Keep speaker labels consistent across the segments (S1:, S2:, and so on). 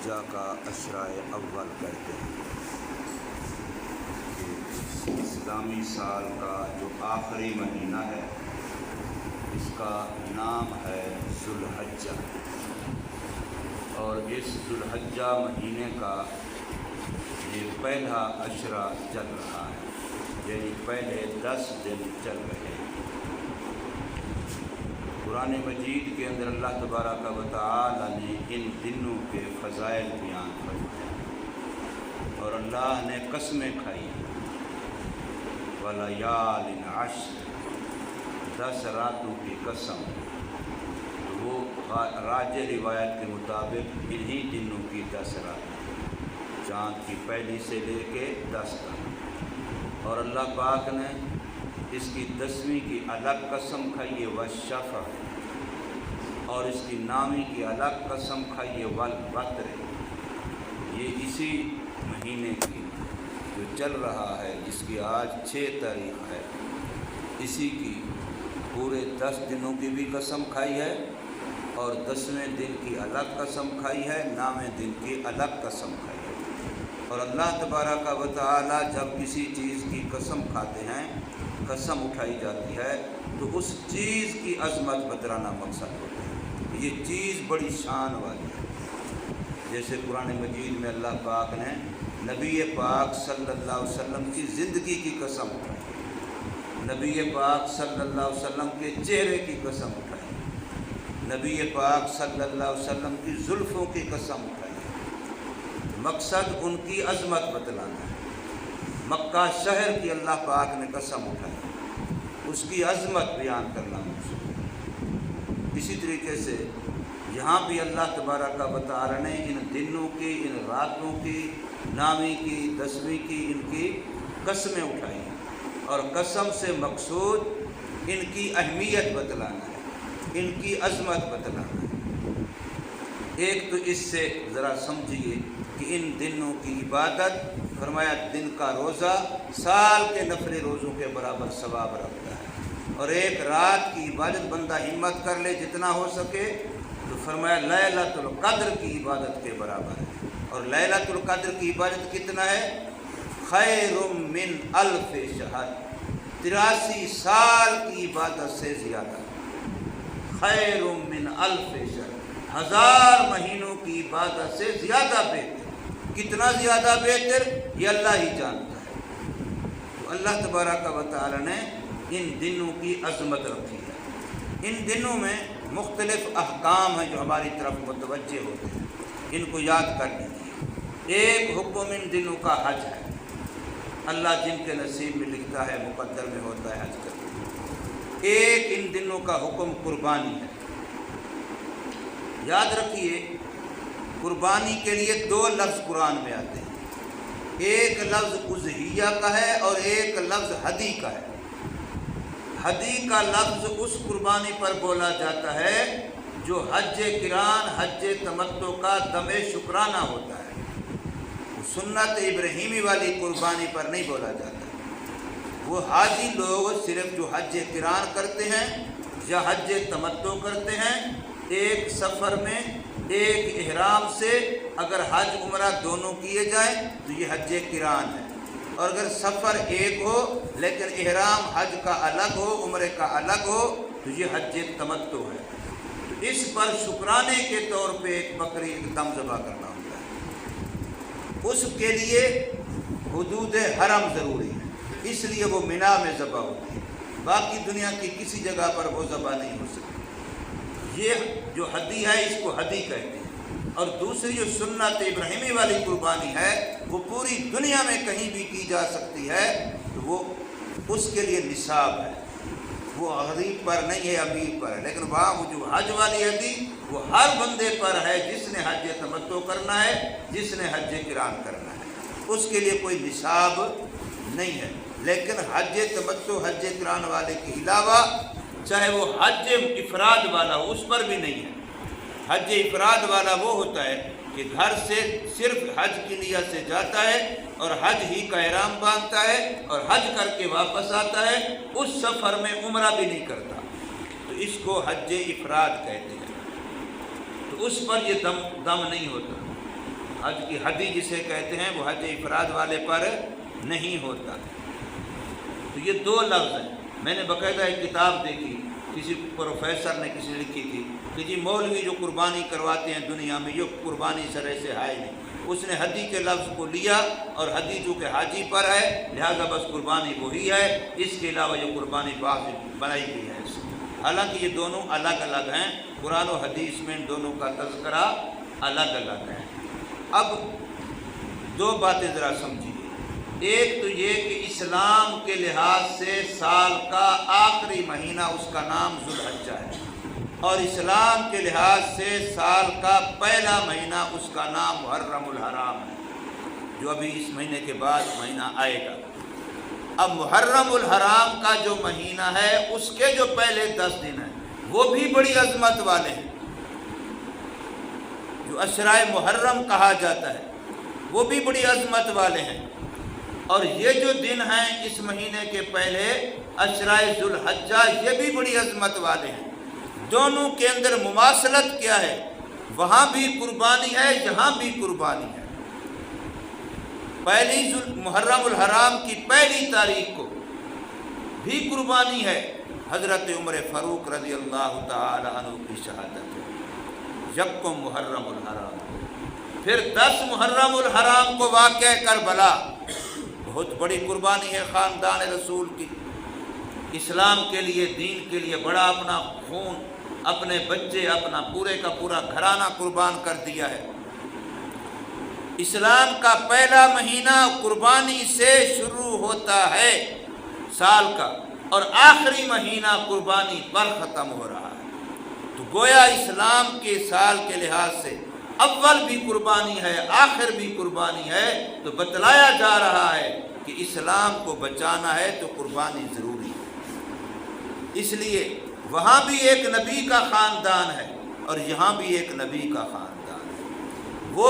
S1: ذوالحجہ کا عشرۂ اول کہتے ہیں کہ اسلامی سال کا جو آخری مہینہ ہے اس کا نام ہے ذوالحجہ، اور اس ذوالحجہ مہینے کا یہ پہلا عشرہ چل رہا ہے، یعنی پہلے 10 دن چل رہے ہیں۔ قرآن مجید کے اندر اللہ تبارک و تعالی نے ان دنوں کے فضائل بیان فرمائے، اور اللہ نے قسمیں کھائی، وَلَيَالٍ عَشْرٍ، 10 راتوں کی قسم۔ وہ راجح روایت کے مطابق انہی دنوں کی 10 راتیں، چاند کی پہلی سے لے کے 10 تک، اور اللہ پاک نے اس کی 10ویں کی الگ قسم کھائی والشفع، اور اس کی 9ویں کی الگ قسم کھائی والوتر۔ یہ اسی مہینے کی جو چل رہا ہے، جس کی آج 6 تاریخ ہے، اسی کی پورے 10 دنوں کی بھی قسم کھائی ہے، اور 10ویں دن کی الگ قسم کھائی ہے، 9ویں دن کی الگ قسم کھائی ہے۔ اور اللہ تبارک و تعالی جب کسی چیز کی قسم کھاتے ہیں، قسم اٹھائی جاتی ہے، تو اس چیز کی عظمت بتلانا مقصد ہوتا ہے، یہ چیز بڑی شان والی ہے۔ جیسے قرآن مجید میں اللہ پاک نے نبی پاک صلی اللہ علیہ وسلم کی زندگی کی قسم اٹھائی، نبی پاک صلی اللہ علیہ وسلم کے چہرے کی قسم اٹھائی، نبی پاک صلی اللہ علیہ وسلم کی زلفوں کی قسم اٹھائی۔ مقصد ان کی عظمت بتلانا ہے۔ مکہ شہر کی اللہ پاک نے قسم اٹھائی، اس کی عظمت بیان کرنا مقصود۔ اسی طریقے سے یہاں بھی اللہ تبارک و تعالی نے ان دنوں کی، ان راتوں کی، 9ویں کی، 10ویں کی، ان کی قسمیں اٹھائی ہیں، اور قسم سے مقصود ان کی اہمیت بتلانا ہے، ان کی عظمت بتلانا ہے۔ ایک تو اس سے ذرا سمجھیے کہ ان دنوں کی عبادت، فرمایا دن کا روزہ سال کے نفل روزوں کے برابر ثواب رکھتا ہے، اور ایک رات کی عبادت بندہ ہمت کر لے جتنا ہو سکے تو فرمایا لیلۃ القدر کی عبادت کے برابر ہے۔ اور لیلۃ القدر کی عبادت کتنا ہے؟ خیر من 1000 شہر، 83 سال کی عبادت سے زیادہ، خیر من 1000 شہر، 1000 مہینوں کی عبادت سے زیادہ بہتر۔ کتنا زیادہ بہتر یہ اللہ ہی جانتا ہے۔ تو اللہ تبارک و تعالی نے ان دنوں کی عظمت رکھی ہے۔ ان دنوں میں مختلف احکام ہیں جو ہماری طرف متوجہ ہوتے ہیں، ان کو یاد کر لیجیے۔ ایک حکم ان دنوں کا حج ہے، اللہ جن کے نصیب میں لکھتا ہے مقدر میں ہوتا ہے حج کرتے۔ ایک ان دنوں کا حکم قربانی ہے۔ یاد رکھیے، قربانی کے لیے 2 لفظ قرآن میں آتے ہیں، ایک لفظ اضحیہ کا ہے اور ایک لفظ ہدی کا ہے۔ ہدی کا لفظ اس قربانی پر بولا جاتا ہے جو حج قران، حج تمتع کا دم شکرانہ ہوتا ہے، سنت ابراہیمی والی قربانی پر نہیں بولا جاتا۔ وہ حاجی لوگ صرف جو حج قران کرتے ہیں یا حج تمتع کرتے ہیں، ایک سفر میں ایک احرام سے اگر حج عمرہ دونوں کیے جائیں تو یہ حج قران ہے، اور اگر سفر ایک ہو لیکن احرام حج کا الگ ہو، عمرے کا الگ ہو، تو یہ حج تمتع ہے۔ تو اس پر شکرانے کے طور پہ ایک بکری ایک دم ذبح کرنا ہوتا ہے، اس کے لیے حدود حرم ضروری ہے، اس لیے وہ مینا میں ذبح ہوتی ہے، باقی دنیا کی کسی جگہ پر وہ ذبح نہیں ہو سکتی۔ یہ جو ہدی ہے اس کو ہدی کہتے ہیں، اور دوسری جو سنت ابراہیمی والی قربانی ہے وہ پوری دنیا میں کہیں بھی کی جا سکتی ہے، تو وہ اس کے لیے نصاب ہے، وہ غریب پر نہیں ہے، امیر پر ہے۔ لیکن وہاں وہ جو حج والی ہدی وہ ہر بندے پر ہے، جس نے حج تمتع کرنا ہے، جس نے حج قران کرنا ہے، اس کے لیے کوئی نصاب نہیں ہے۔ لیکن حج تمتع، حج قران والے کے علاوہ چاہے وہ حج افراد والا ہو، اس پر بھی نہیں ہے۔ حج افراد والا وہ ہوتا ہے کہ گھر سے صرف حج کی نیت سے جاتا ہے اور حج ہی کا احرام باندھتا ہے اور حج کر کے واپس آتا ہے، اس سفر میں عمرہ بھی نہیں کرتا، تو اس کو حج افراد کہتے ہیں۔ تو اس پر یہ دم نہیں ہوتا۔ حج کی حدی جسے کہتے ہیں وہ حج افراد والے پر نہیں ہوتا۔ تو یہ دو لفظ ہیں۔ میں نے باقاعدہ ایک کتاب دیکھی، کسی پروفیسر نے کسی نے لکھی تھی کہ جی مولوی جو قربانی کرواتے ہیں دنیا میں یہ قربانی سرے سے ہے نہیں۔ اس نے حدی کے لفظ کو لیا اور حدی جو کہ حاجی پر ہے لہذا بس قربانی وہی ہے، اس کے علاوہ یہ قربانی بنائی گئی ہے۔ حالانکہ یہ دونوں الگ الگ ہیں، قرآن و حدیث میں ان دونوں کا تذکرہ الگ الگ ہے۔ اب دو باتیں ذرا سمجھیے۔ ایک تو یہ کہ اسلام کے لحاظ سے سال کا آخری مہینہ اس کا نام ذوالحجہ ہے، اور اسلام کے لحاظ سے سال کا پہلا مہینہ اس کا نام محرم الحرام ہے، جو ابھی اس مہینے کے بعد مہینہ آئے گا۔ اب محرم الحرام کا جو مہینہ ہے اس کے جو پہلے 10 دن ہیں وہ بھی بڑی عظمت والے ہیں، جو عشرۂ محرم کہا جاتا ہے وہ بھی بڑی عظمت والے ہیں۔ اور یہ جو دن ہیں اس مہینے کے پہلے عشرۂ ذوالحجہ یہ بھی بڑی عظمت والے ہیں۔ دونوں کے اندر مماثلت کیا ہے؟ وہاں بھی قربانی ہے، یہاں بھی قربانی ہے۔ پہلی محرم الحرام کی پہلی تاریخ کو بھی قربانی ہے، حضرت عمر فاروق رضی اللہ تعالی عنہ کی شہادت ہے، یکم محرم الحرام۔ پھر 10 محرم الحرام کو واقعہ کربلا، بہت بڑی قربانی ہے خاندان رسول کی، اسلام کے لیے دین کے لیے بڑا اپنا خون، اپنے بچے، اپنا پورے کا پورا گھرانہ قربان کر دیا ہے۔ اسلام کا پہلا مہینہ قربانی سے شروع ہوتا ہے سال کا، اور آخری مہینہ قربانی پر ختم ہو رہا ہے۔ تو گویا اسلام کے سال کے لحاظ سے اول بھی قربانی ہے، آخر بھی قربانی ہے، تو بتلایا جا رہا ہے کہ اسلام کو بچانا ہے تو قربانی ضروری ہے۔ اس لیے وہاں بھی ایک نبی کا خاندان ہے اور یہاں بھی ایک نبی کا خاندان ہے۔ وہ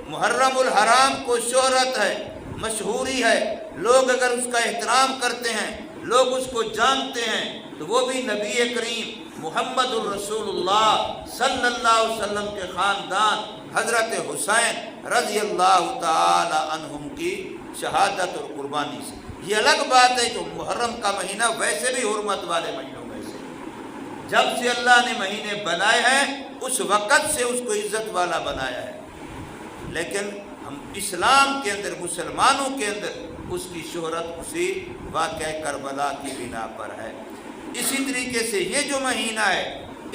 S1: محرم الحرام کو شہرت ہے، مشہوری ہے، لوگ اگر اس کا احترام کرتے ہیں، لوگ اس کو جانتے ہیں، تو وہ بھی نبی کریم محمد الرسول اللہ صلی اللہ علیہ وسلم کے خاندان حضرت حسین رضی اللہ تعالی عنہم کی شہادت اور قربانی سے۔ یہ الگ بات ہے کہ محرم کا مہینہ ویسے بھی حرمت والے مہینوں میں سے، جب سے اللہ نے مہینے بنائے ہیں اس وقت سے اس کو عزت والا بنایا ہے، لیکن ہم اسلام کے اندر، مسلمانوں کے اندر اس کی شہرت اسی واقعہ کربلا کی بنا پر ہے۔ اسی طریقے سے یہ جو مہینہ ہے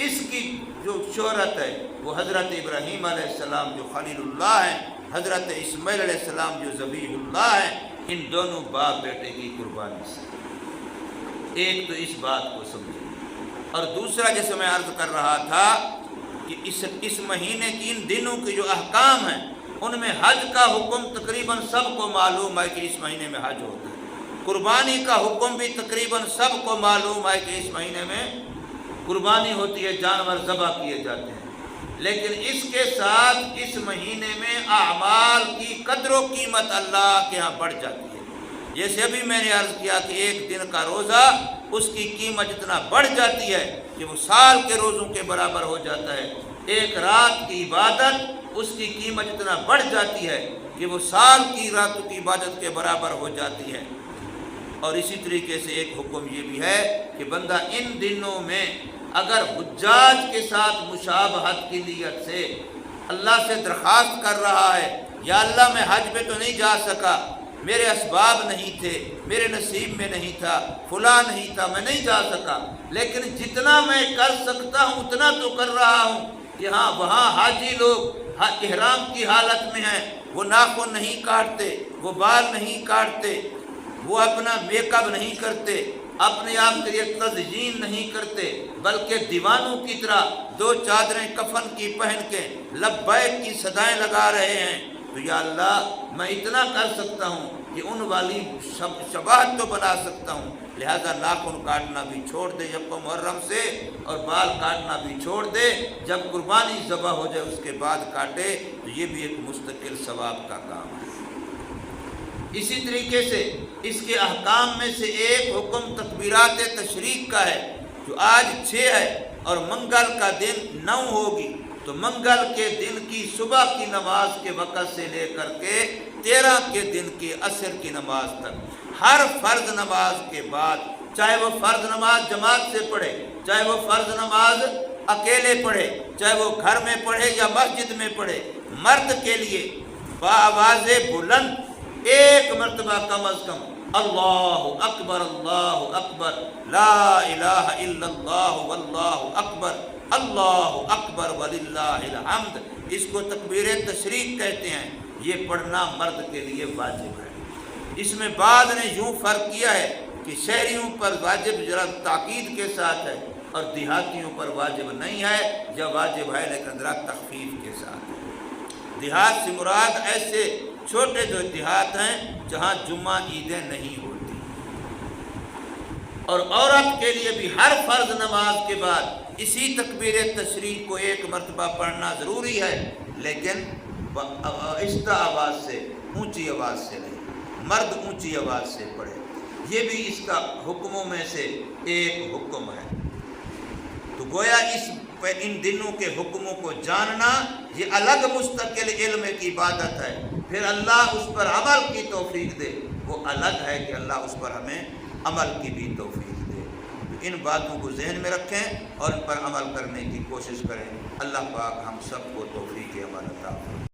S1: اس کی جو شہرت ہے وہ حضرت ابراہیم علیہ السلام جو خلیل اللہ ہیں، حضرت اسماعیل علیہ السلام جو ذبیح اللہ ہیں، ان دونوں باپ بیٹے کی قربانی سے۔ ایک تو اس بات کو سمجھیں، اور دوسرا جیسے میں عرض کر رہا تھا کہ اس مہینے کی ان دنوں کے جو احکام ہیں ان میں حج کا حکم تقریباً سب کو معلوم ہے کہ اس مہینے میں حج ہوتا ہے، قربانی کا حکم بھی تقریباً سب کو معلوم ہے کہ اس مہینے میں قربانی ہوتی ہے، جانور ذبح کیے جاتے ہیں۔ لیکن اس کے ساتھ اس مہینے میں اعمال کی قدر و قیمت اللہ کے ہاں بڑھ جاتی ہے۔ جیسے ابھی میں نے عرض کیا کہ ایک دن کا روزہ اس کی قیمت اتنا بڑھ جاتی ہے کہ وہ سال کے روزوں کے برابر ہو جاتا ہے۔ ایک رات کی عبادت اس کی قیمت اتنا بڑھ جاتی ہے کہ وہ سال کی راتوں کی عبادت کے برابر ہو جاتی ہے۔ اور اسی طریقے سے ایک حکم یہ بھی ہے کہ بندہ ان دنوں میں اگر حجاج کے ساتھ مشابہت کی نیت سے اللہ سے درخواست کر رہا ہے، یا اللہ میں حج پہ تو نہیں جا سکا، میرے اسباب نہیں تھے، میرے نصیب میں نہیں تھا، فلاں نہیں تھا، میں نہیں جا سکا، لیکن جتنا میں کر سکتا ہوں اتنا تو کر رہا ہوں۔ یہاں وہاں حاجی لوگ احرام کی حالت میں ہیں، وہ ناخن نہیں کاٹتے، وہ بال نہیں کاٹتے، وہ اپنا میک اپ نہیں کرتے، اپنے آپ کے لیے تزئین نہیں کرتے، بلکہ دیوانوں کی طرح 2 چادریں کفن کی پہن کے لبیک کی صدائیں لگا رہے ہیں۔ تو یا اللہ میں اتنا کر سکتا ہوں کہ ان والی شباہت تو بنا سکتا ہوں، لہذا ناخن کاٹنا بھی چھوڑ دے جب محرم سے، اور بال کاٹنا بھی چھوڑ دے، جب قربانی ذبح ہو جائے اس کے بعد کاٹے، تو یہ بھی ایک مستقل ثواب کا کام ہے۔ اسی طریقے سے اس کے احکام میں سے ایک حکم تکبیرات تشریق کا ہے، جو آج 6 ہے اور منگل کا دن 9 ہوگی، تو تو منگل کے دن کی صبح کی نماز کے وقت سے لے کر کے 13 کے دن کی عصر کی نماز تک ہر فرض نماز کے بعد، چاہے وہ فرض نماز جماعت سے پڑھے، چاہے وہ فرض نماز اکیلے پڑھے، چاہے وہ گھر میں پڑھے یا مسجد میں پڑھے، مرد کے لیے بآواز بلند ایک مرتبہ کم از کم اللہ اکبر لا الہ الا اللہ واللہ اکبر وللہ الحمد، اس کو تکبیر تشریق کہتے ہیں، یہ پڑھنا مرد کے لیے واجب ہے۔ اس میں بعض نے یوں فرق کیا ہے کہ شہریوں پر واجب ذرا تاکید کے ساتھ ہے اور دیہاتیوں پر واجب نہیں ہے، یا واجب ہے لیکن ذرا تخفیف کے ساتھ ہے۔ دیہات سے مراد ایسے چھوٹے جو دیہات ہیں جہاں جمعہ عیدیں نہیں ہوتی، اور عورت کے لیے بھی ہر فرض نماز کے بعد اسی تکبیر تشریق کو ایک مرتبہ پڑھنا ضروری ہے، لیکن آہستہ آواز سے، اونچی آواز سے نہیں، مرد اونچی آواز سے پڑھے، یہ بھی اس کا حکموں میں سے ایک حکم ہے۔ تو گویا ان دنوں کے حکموں کو جاننا یہ الگ مستقل علم کی عبادت ہے، پھر اللہ اس پر عمل کی توفیق دے وہ الگ ہے کہ اللہ اس پر ہمیں عمل کی بھی توفیق دے۔ ان باتوں کو ذہن میں رکھیں اور ان پر عمل کرنے کی کوشش کریں۔ اللہ پاک ہم سب کو توفیق عمل عطا فرمائے۔